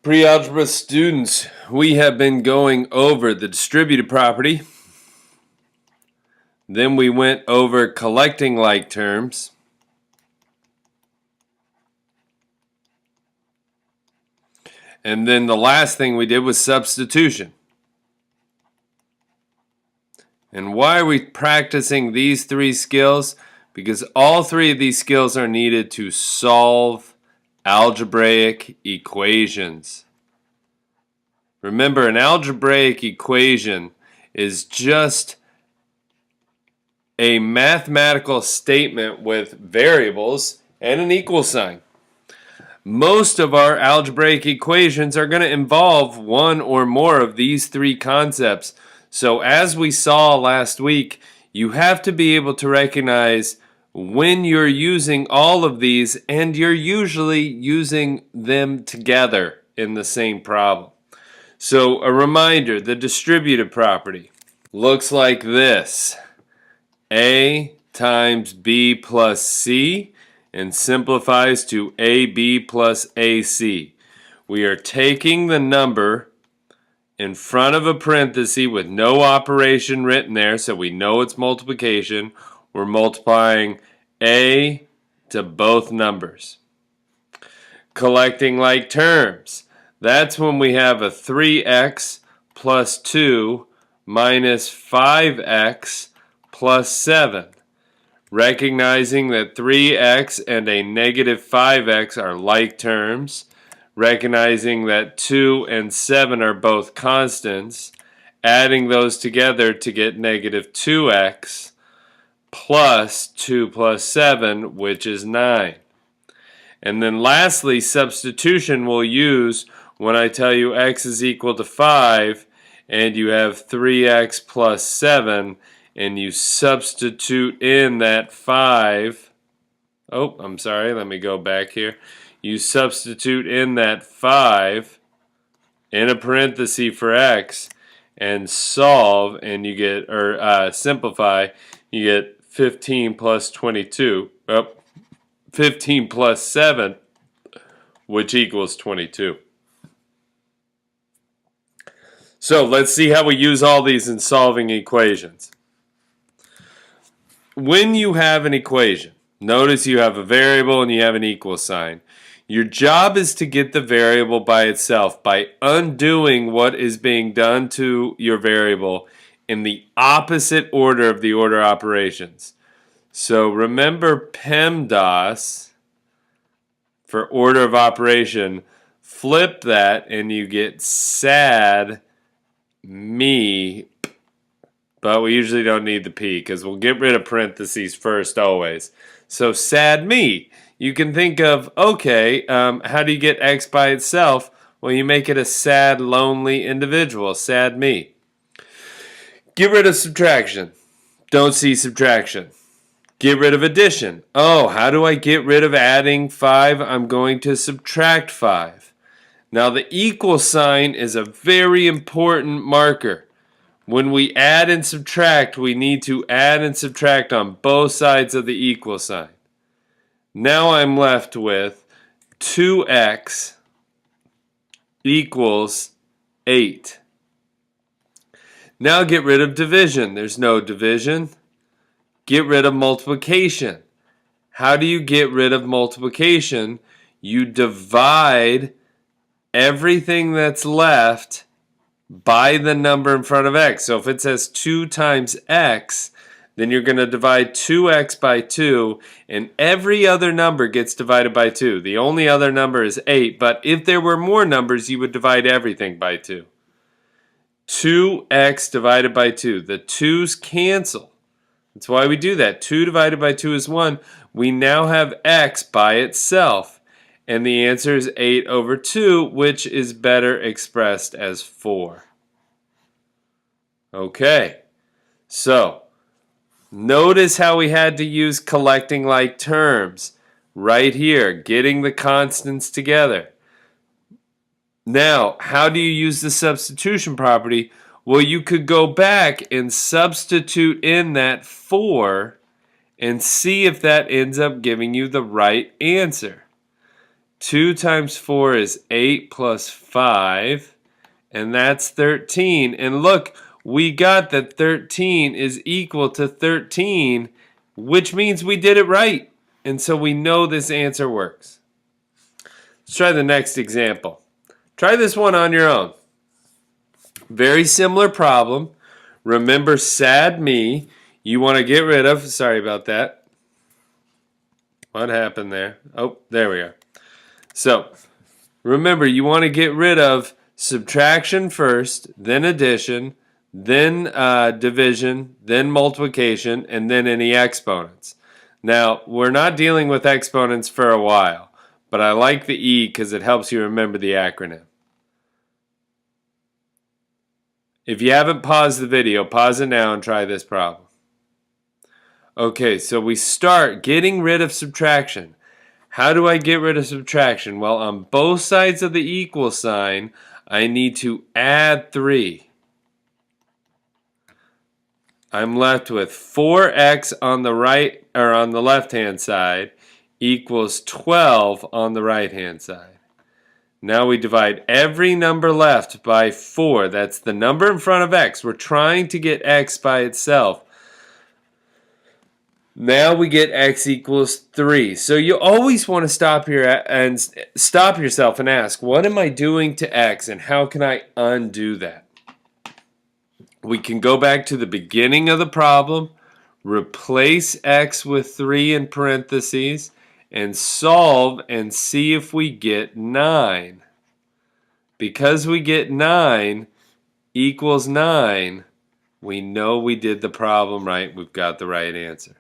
Pre-algebra students, we have been going over the distributed property. Then we went over collecting like terms. And then the last thing we did was substitution. And why are we practicing these three skills? Because all three of these skills are needed to solve algebraic equations. Remember, an algebraic equation is just a mathematical statement with variables and an equal sign. Most of our algebraic equations are going to involve one or more of these three concepts. So as we saw last week, you have to be able to recognize when you're using all of these, and you're usually using them together in the same problem. So a reminder, the distributive property looks like this. A times B plus C and simplifies to AB plus AC. We are taking the number in front of a parenthesis with no operation written there, so we know it's multiplication. We're multiplying A to both numbers. Collecting like terms. That's when we have a 3x plus 2 minus 5x plus 7. Recognizing that 3x and a negative 5x are like terms. Recognizing that 2 and 7 are both constants. Adding those together to get negative 2x plus 2 plus 7, which is 9. And then lastly, substitution we'll use when I tell you x is equal to 5 and you have 3x plus 7 and you substitute in that 5. Oh, I'm sorry, let me go back here. You substitute in that 5 in a parenthesis for x and solve, and you get, or simplify, you get 15 plus 22. 15 plus 7, which equals 22. So let's see how we use all these in solving equations. When you have an equation, notice you have a variable and you have an equal sign. Your job is to get the variable by itself by undoing what is being done to your variable in the opposite order of the order operations. So remember PEMDAS for order of operation. Flip that and you get SAD me, but we usually don't need the P because we'll get rid of parentheses first always. So sad me. You can think of, okay, how do you get X by itself? Well, you make it a sad, lonely individual, sad me. Get rid of subtraction. Don't see subtraction. Get rid of addition. Oh, how do I get rid of adding 5? I'm going to subtract 5. Now, the equal sign is a very important marker. When we add and subtract, we need to add and subtract on both sides of the equal sign. Now I'm left with 2x equals 8. Now get rid of division. There's no division. Get rid of multiplication. How do you get rid of multiplication? You divide everything that's left by the number in front of x. So if it says 2 times x, then you're going to divide 2x by 2, and every other number gets divided by 2. The only other number is 8, but if there were more numbers, you would divide everything by 2. 2x divided by 2. The 2's cancel. That's why we do that. 2 divided by 2 is 1. We now have x by itself, and the answer is 8 over 2, which is better expressed as 4. Okay, so notice how we had to use collecting like terms right here, getting the constants together. Now, how do you use the substitution property? Well, you could go back and substitute in that 4 and see if that ends up giving you the right answer. 2 times 4 is 8 plus 5, and that's 13. And look, we got that 13 is equal to 13, which means we did it right. And so we know this answer works. Let's try the next example. Try this one on your own. Very similar problem. Remember sad me. You want to get rid of, sorry about that. What happened there? Oh, there we are. So, remember, you want to get rid of subtraction first, then addition, then division, then multiplication, and then any exponents. Now, we're not dealing with exponents for a while, but I like the E because it helps you remember the acronym. If you haven't paused the video, pause it now and try this problem. Okay, so we start getting rid of subtraction. How do I get rid of subtraction? Well, on both sides of the equal sign, I need to add 3. I'm left with 4x on the right or on the left-hand side equals 12 on the right-hand side. Now we divide every number left by 4. That's the number in front of x. We're trying to get x by itself. Now we get x equals 3. So you always want to stop here and stop yourself and ask, what am I doing to x and how can I undo that? We can go back to the beginning of the problem, replace x with 3 in parentheses, and solve and see if we get 9. Because we get 9 equals 9, we know we did the problem right. We've got the right answer.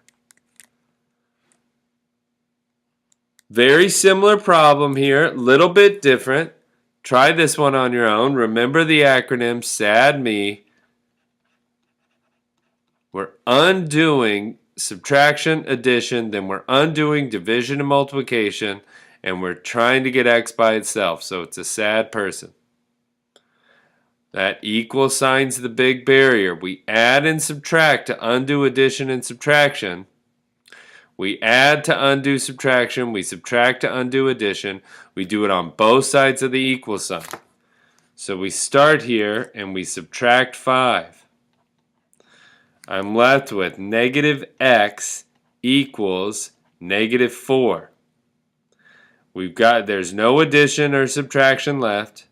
Very similar problem here, little bit different. Try this one on your own. Remember the acronym SAD me. We're undoing subtraction, addition, then we're undoing division and multiplication, and we're trying to get x by itself, so it's a sad person. That equal sign's the big barrier. We add and subtract to undo addition and subtraction. We add to undo subtraction. We subtract to undo addition. We do it on both sides of the equal sign. So we start here and we subtract 5. I'm left with negative x equals negative 4. There's no addition or subtraction left.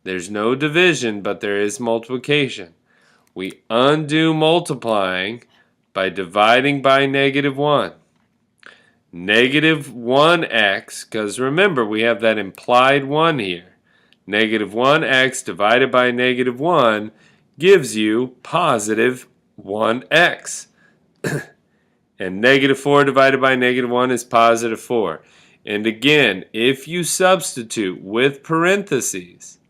There's no division, but there is multiplication. We undo multiplying by dividing by negative 1. Negative 1x, because remember we have that implied 1 here. Negative 1x divided by negative 1 gives you positive 1x. And negative 4 divided by negative 1 is positive 4. And again, if you substitute with parentheses,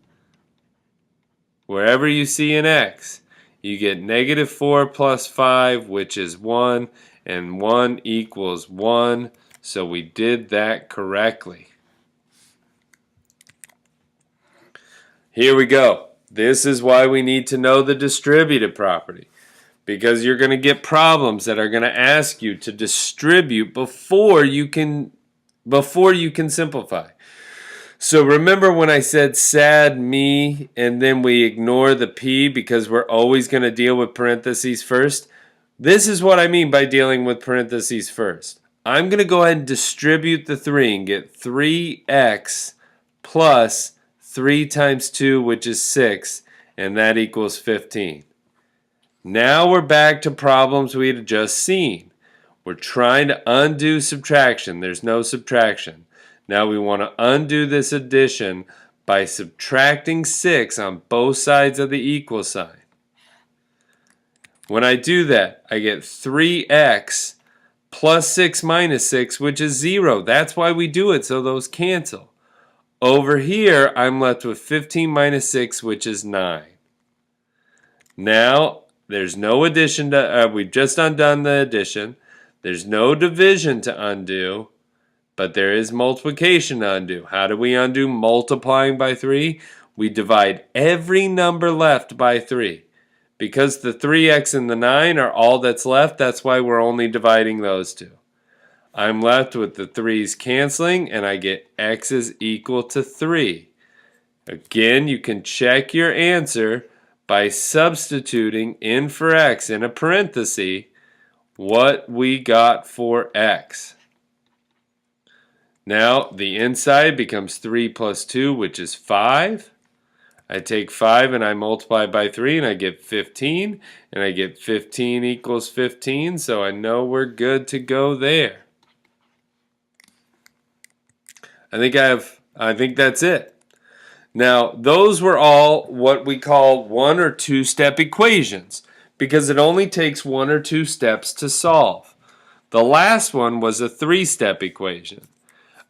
wherever you see an x, you get negative 4 plus 5, which is 1, and 1 equals 1. So we did that correctly. Here we go. This is why we need to know the distributive property, because you're going to get problems that are going to ask you to distribute before you can simplify. So remember when I said sad me and then we ignore the p because we're always going to deal with parentheses first? This is what I mean by dealing with parentheses first. I'm going to go ahead and distribute the 3 and get 3x plus 3 times 2, which is 6, and that equals 15. Now we're back to problems we had just seen. We're trying to undo subtraction. There's no subtraction. Now we want to undo this addition by subtracting 6 on both sides of the equal sign. When I do that, I get 3x plus 6 minus 6, which is 0. That's why we do it, so those cancel. Over here, I'm left with 15 minus 6, which is 9. Now, there's no addition to, we've just undone the addition. There's no division to undo, but there is multiplication to undo. How do we undo multiplying by 3? We divide every number left by 3. Because the 3x and the 9 are all that's left, that's why we're only dividing those two. I'm left with the 3's canceling, and I get x is equal to 3. Again, you can check your answer by substituting in for x in a parenthesis what we got for x. Now, the inside becomes 3 plus 2, which is 5. I take 5 and I multiply by 3 and I get 15. And I get 15 equals 15, so I know we're good to go there. I think that's it. Now, those were all what we call 1 or 2 step equations because it only takes 1 or 2 steps to solve. The last one was a 3-step equation.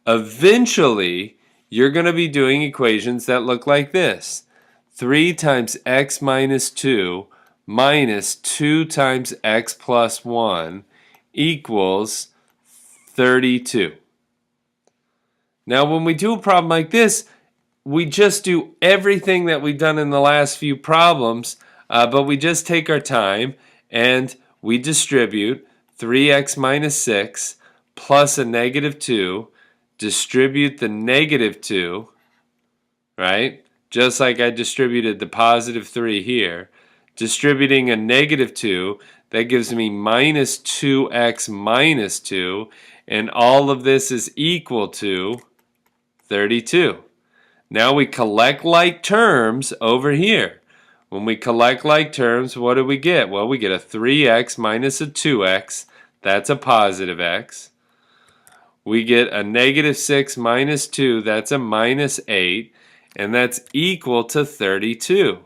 Eventually, you're going to be doing equations that look like this. 3 times x minus 2 minus 2 times x plus 1 equals 32. Now, when we do a problem like this, we just do everything that we've done in the last few problems, but we just take our time and we distribute 3x minus 6 plus a negative 2, distribute the negative 2, right? Just like I distributed the positive 3 here. Distributing a negative 2, that gives me minus 2x minus 2, and all of this is equal to 32. Now we collect like terms over here. When we collect like terms, what do we get? Well, we get a 3x minus a 2x. That's a positive x. We get a negative 6 minus 2. That's a minus 8. And that's equal to 32.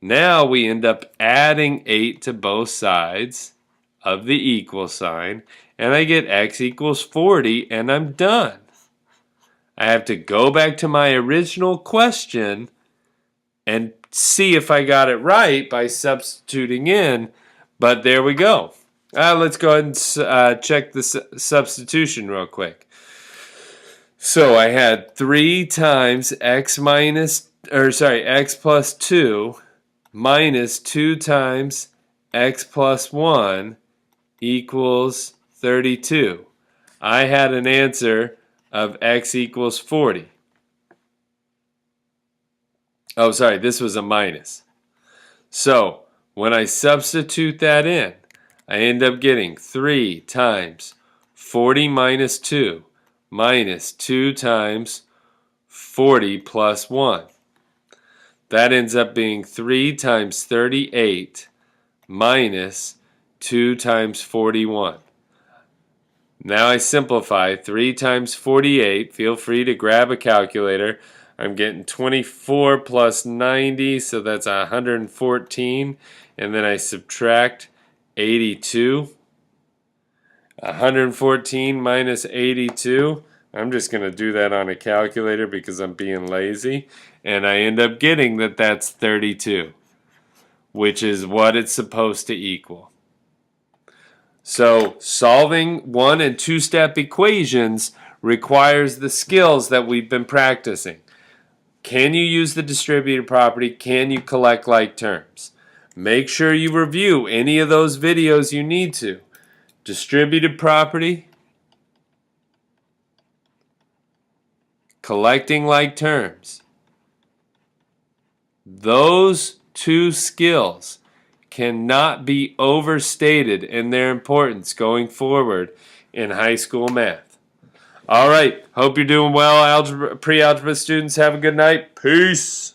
Now we end up adding 8 to both sides of the equal sign. And I get x equals 40, and I'm done. I have to go back to my original question and see if I got it right by substituting in, but there we go. Let's go ahead and check the substitution real quick. So I had 3 times x plus 2 minus 2 times x plus 1 equals 32. I had an answer of x equals 40. Oh, sorry, this was a minus. So, when I substitute that in, I end up getting 3 times 40 minus 2 minus 2 times 40 plus 1. That ends up being 3 times 38 minus 2 times 41. Now I simplify. 3 times 48. Feel free to grab a calculator. I'm getting 24 plus 90, so that's 114. And then I subtract 82. 114 minus 82. I'm just going to do that on a calculator because I'm being lazy. And I end up getting that that's 32, which is what it's supposed to equal. So solving 1 and 2 step equations requires the skills that we've been practicing. Can you use the distributed property? Can you collect like terms? Make sure you review any of those videos you need to. Distributed property, collecting like terms. Those 2 skills cannot be overstated in their importance going forward in high school math. All right, hope you're doing well, pre-algebra students. Have a good night. Peace.